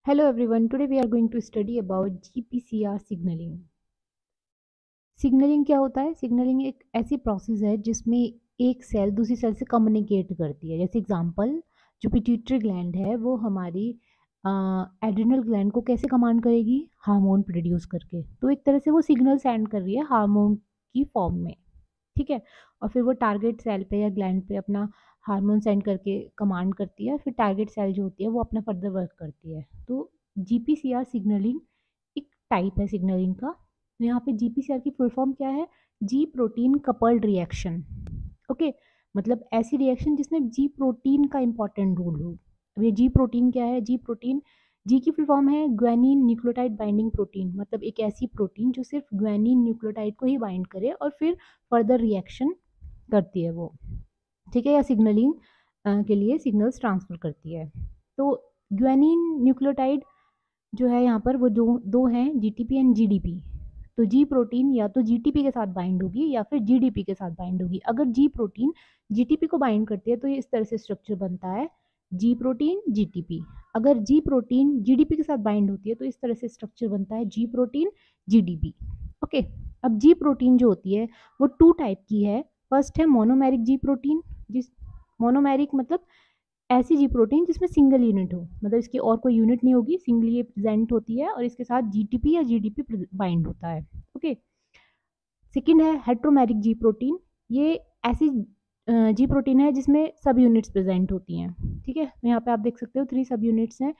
Hello everyone, today we are going to study about GPCR signaling. Signalling क्या होता है? Signalling एक ऐसी प्रोसेस है जिसमें एक सेल दूसरी सेल से कम्युनिकेट करती है। जैसे एग्जांपल, जो पिट्यूटरी ग्लैंड है वो हमारी एड्रिनल ग्लैंड को कैसे कमांड करेगी? हार्मोन प्रोड्यूस करके। तो एक तरह से वो सिग्नल सेंड कर रही है हार्मोन की फॉर्म में, ठीक है। और फिर वो टारगेट सेल पे या ग्लैंड पे अपना हार्मोन सेंड करके कमांड करती है। फिर टारगेट सेल जो होती है वो अपना फर्दर वर्क करती है। तो जीपीसीआर सिग्नलिंग एक टाइप है सिग्नलिंग का। तो यहाँ पे जीपीसीआर की फुल फॉर्म क्या है? G protein coupled reaction. Okay, मतलब ऐसी रिएक्शन जिसमें जी प्रोटीन का इंपॉर्टेंट रोल हो। अब ये जी प्रोटीन क्या है? जी प्रोटीन, जी की फुल फॉर्म है ग्वानिन न्यूक्लियोटाइड बाइंडिंग प्रोटीन। मतलब एक ऐसी प्रोटीन जो सिर्फ ग्वानिन न्यूक्लियोटाइड को ही बाइंड करे और फिर फर्दर रिएक्शन करती है वो, ठीक है, या सिग्नलिंग के लिए सिग्नल्स ट्रांसफर करती है। तो ग्वानिन न्यूक्लियोटाइड जो है यहाँ पर वो दो दो हैं, जीटीपी एंड जीडीपी। तो जी प्रोटीन या तो जीटीपी के साथ बाइंड होगी या फिर जीडीपी के साथ बाइंड होगी। अगर जी प्रोटीन जीटीपी को बाइंड करती है तो ये इस तरह से स्ट्रक्चर बनता है, जी प्रोटीन जीटीपी। अगर जी प्रोटीन जीडीपी के साथ बाइंड होती है तो इस तरह से स्ट्रक्चर बनता है, जी प्रोटीन जीडीपी। ओके, अब जी प्रोटीन जो होती है वो टू टाइप की है। फर्स्ट है मोनोमेरिक जी प्रोटीन। जिस मोनोमेरिक मतलब ऐसी जी प्रोटीन जिसमें सिंगल यूनिट हो, मतलब इसकी और कोई यूनिट नहीं होगी, सिंगल ये प्रेजेंट होती है और इसके साथ जीटीपी या जीडीपी बाइंड होता है। ओके, सेकेंड है हेट्रोमेरिक जी प्रोटीन। ये ऐसी जी प्रोटीन है जिसमें सब यूनिट्स प्रेजेंट होती हैं, ठीक है। तो यहाँ पे आप देख सकते हो 3 सब यूनिट्स हैं,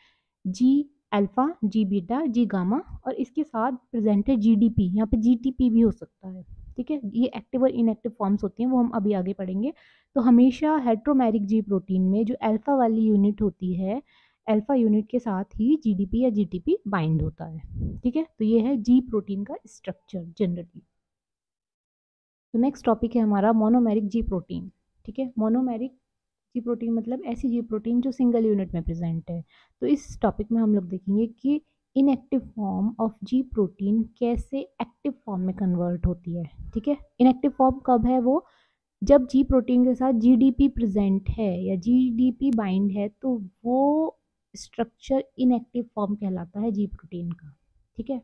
जी अल्फा, जी बीटा, जी गामा, और इसके साथ प्रेजेंट है जीडीपी। यहाँ पे जीटीपी भी हो सकता है, ठीक है। ये एक्टिव और इनएक्टिव फॉर्म्स होती हैं, वो हम अभी आगे पढ़ेंगे। तो हमेशा हेट्रोमेरिक जी प्रोटीन में जो अल्फा वाली यूनिट होती है, अल्फा यूनिट के साथ ही जीडीपी या जीटीपी बाइंड होता है, ठीक है। तो ये है जी प्रोटीन का स्ट्रक्चर जनरली। तो नेक्स्ट टॉपिक है हमारा मोनोमेरिक जी प्रोटीन, ठीक है। मोनोमेरिक जी प्रोटीन मतलब ऐसी जी प्रोटीन जो सिंगल यूनिट में प्रेजेंट है। तो इस टॉपिक में हम लोग देखेंगे कि inactive form of ji protein कैसे एक्टिव फॉर्म में कन्वर्ट होती है, ठीक है। इनएक्टिव फॉर्म कब है? वो जब जी प्रोटीन के साथ जीडीपी प्रेजेंट है या जीडीपी बाइंड है तो वो स्ट्रक्चर इनएक्टिव फॉर्म कहलाता है जी प्रोटीन का, ठीक है।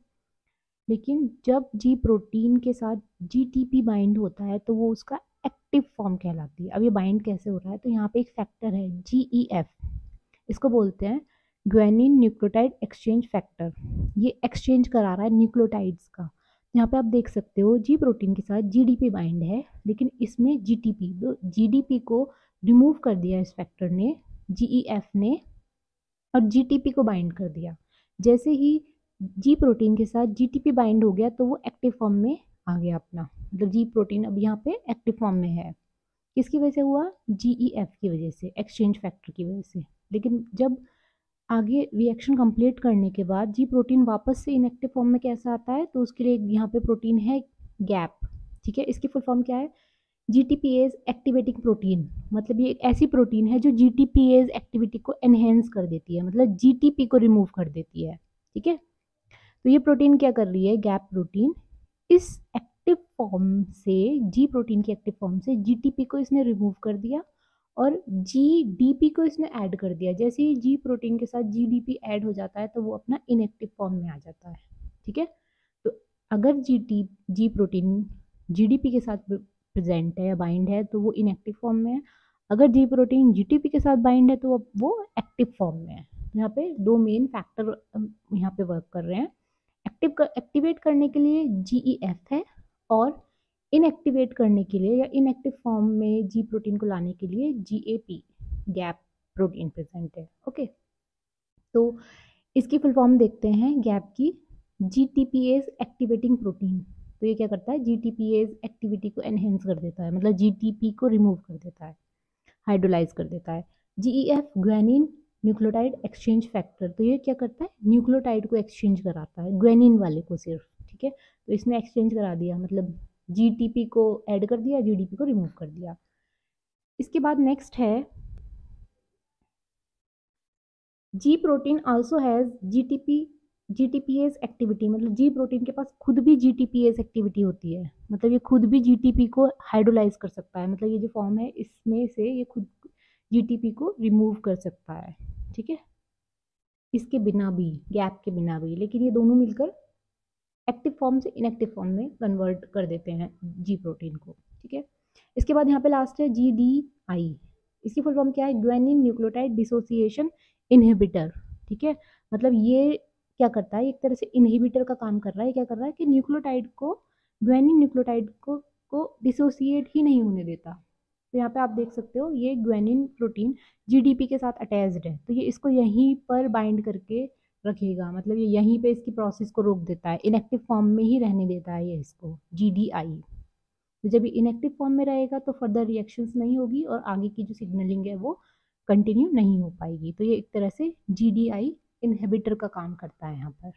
लेकिन जब जी प्रोटीन के साथ जीटीपी बाइंड होता है तो वो उसका एक्टिव फॉर्म कहलाती है। अब ये बाइंड कैसे हो रहा है? तो यहाँ पे एक फैक्टर है जीईएफ, इसको बोलते हैं ग्वानिन न्यूक्लियोटाइड एक्सचेंज फैक्टर। ये एक्सचेंज करा रहा है न्यूक्लियोटाइड्स का। यहाँ पे आप देख सकते हो जी प्रोटीन के साथ जीडीपी बाइंड है, लेकिन इसमें जीटीपी, तो जीडीपी को रिमूव कर दिया इस फैक्टर ने, जीईएफ ने, और जीटीपी को बाइंड कर दिया। जैसे ही जी प्रोटीन के साथ जीटीपी बाइंड हो गया तो वो एक्टिव फॉर्म में आ गया अपना, मतलब जी प्रोटीन अब यहाँ पे एक्टिव फॉर्म में है। किसकी वजह से हुआ? जीईएफ की वजह से, एक्सचेंज फैक्टर की वजह से। लेकिन जब आगे रिएक्शन कंप्लीट करने के बाद जी प्रोटीन वापस से इनएक्टिव फॉर्म में कैसा आता है? तो उसके लिए यहाँ पे प्रोटीन है गैप, ठीक है। इसकी फुल फॉर्म क्या है? जीटीपीएज एक्टिवेटिंग प्रोटीन। मतलब ये एक ऐसी प्रोटीन है जो जीटीपीएज एक्टिविटी को एनहेंस कर देती है, मतलब जीटीपी को रिमूव कर देती है, ठीक है। तो ये प्रोटीन क्या कर रही है? गैप प्रोटीन इस एक्टिव फॉर्म से, जी प्रोटीन की एक्टिव फॉर्म से जीटीपी को इसने रिमूव कर दिया और जीडीपी को इसने ऐड कर दिया। जैसे ही जी प्रोटीन के साथ जीडीपी ऐड हो जाता है तो वो अपना इनएक्टिव फॉर्म में आ जाता है, ठीक है। तो अगर जी प्रोटीन जीडीपी के साथ प्रेजेंट है या बाइंड है तो वो इनएक्टिव फॉर्म में है। अगर जी प्रोटीन जीटीपी के साथ बाइंड है तो वो एक्टिव फॉर्म में है। यहाँ पे दो मेन फैक्टर यहाँ पे वर्क कर रहे हैं। एक्टिवेट करने के लिए जीईएफ है और इनएक्टिवेट करने के लिए या इनएक्टिव फॉर्म में जी प्रोटीन को लाने के लिए जीएपी, गैप प्रोटीन प्रेजेंट है। ओके, तो इसकी फुल फॉर्म देखते हैं गैप की, जीटीपीएज एक्टिवेटिंग प्रोटीन। तो ये क्या करता है? जीटीपीएज एक्टिविटी को एनहेंस कर देता है, मतलब जीटीपी को रिमूव कर देता है, हाइड्रोलाइज कर देता है। GEF guanine nucleotide exchange factor, तो ये क्या करता है? न्यूक्लियोटाइड को एक्सचेंज कराता है, ग्वानिन वाले को सिर्फ, ठीक है। तो इसने एक्सचेंज करा दिया, मतलब जीटीपी को ऐड कर दिया, जीडीपी को रिमूव कर दिया। इसके बाद नेक्स्ट है G protein also has GTPase activity. मतलब जी प्रोटीन के पास खुद भी जीटीपीएस एक्टिविटी होती है, मतलब ये खुद भी जीटीपी को हाइड्रोलाइज कर सकता है। मतलब ये जो फॉर्म है इसमें से ये खुद जीटीपी को रिमूव कर सकता है, ठीक है। इसके बिना भी, गैप के बिना भी, लेकिन ये दोनों मिलकर एक्टिव फॉर्म से इनएक्टिव फॉर्म में कन्वर्ट कर देते हैं जी प्रोटीन को। ठीक है, इसके बाद यहाँ पे लास्ट है GDI। इसकी फुल फॉर्म क्या है? Guanine nucleotide dissociation inhibitor. ठीक है, मतलब ये क्या करता है? एक तरह से इनहिबिटर का काम कर रहा है। क्या कर रहा है कि न्यूक्लियोटाइड को, ग्वेनिन न्यूक्लियोटाइड को डिसोसिएट ही नहीं होने देता। तो यहाँ पे आप देख सकते हो ये ग्वेनिन प्रोटीन GDP के साथ अटैच्ड है, तो ये इसको यहीं पर बाइंड करके रखेगा, मतलब ये यहीं पे इसकी प्रोसेस को रोक देता है, इनएक्टिव फॉर्म में ही रहने देता है ये इसको, GDI। तो जब ये इनएक्टिव फॉर्म में रहेगा तो फर्दर रिएक्शंस नहीं होगी और आगे की जो सिग्नलिंग है वो कंटिन्यू नहीं हो पाएगी। तो ये एक तरह से GDI इनहिबिटर का काम करता है यहाँ पर।